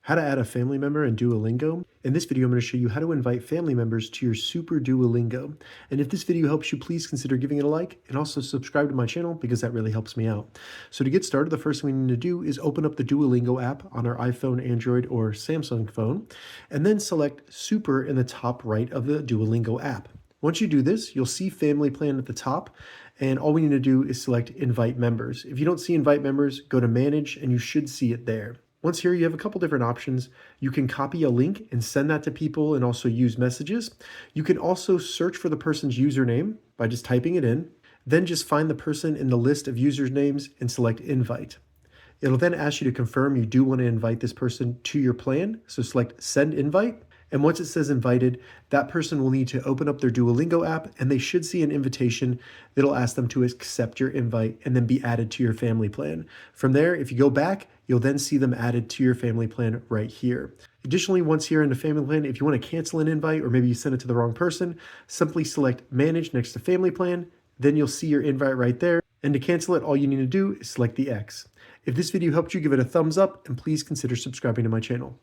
how to add a family member in Duolingo. In this video, I'm going to show you how to invite family members to your Super Duolingo. And if this video helps you, please consider giving it a like and also subscribe to my channel because that really helps me out. So to get started, the first thing we need to do is open up the Duolingo app on our iPhone, Android, or Samsung phone, and then select Super in the top right of the Duolingo app. Once you do this, you'll see Family Plan at the top, and all we need to do is select Invite Members. If you don't see Invite Members, go to Manage, and you should see it there. Once here, you have a couple different options. You can copy a link and send that to people and also use messages. You can also search for the person's username by just typing it in, then just find the person in the list of usernames and select Invite. It'll then ask you to confirm you do want to invite this person to your plan, so select Send Invite. And once it says invited, that person will need to open up their Duolingo app and they should see an invitation that'll ask them to accept your invite and then be added to your family plan. From there, if you go back, you'll then see them added to your family plan right here. Additionally, once here in the family plan, if you want to cancel an invite or maybe you send it to the wrong person, simply select Manage next to Family Plan. Then you'll see your invite right there. And to cancel it, all you need to do is select the X. If this video helped you, give it a thumbs up and please consider subscribing to my channel.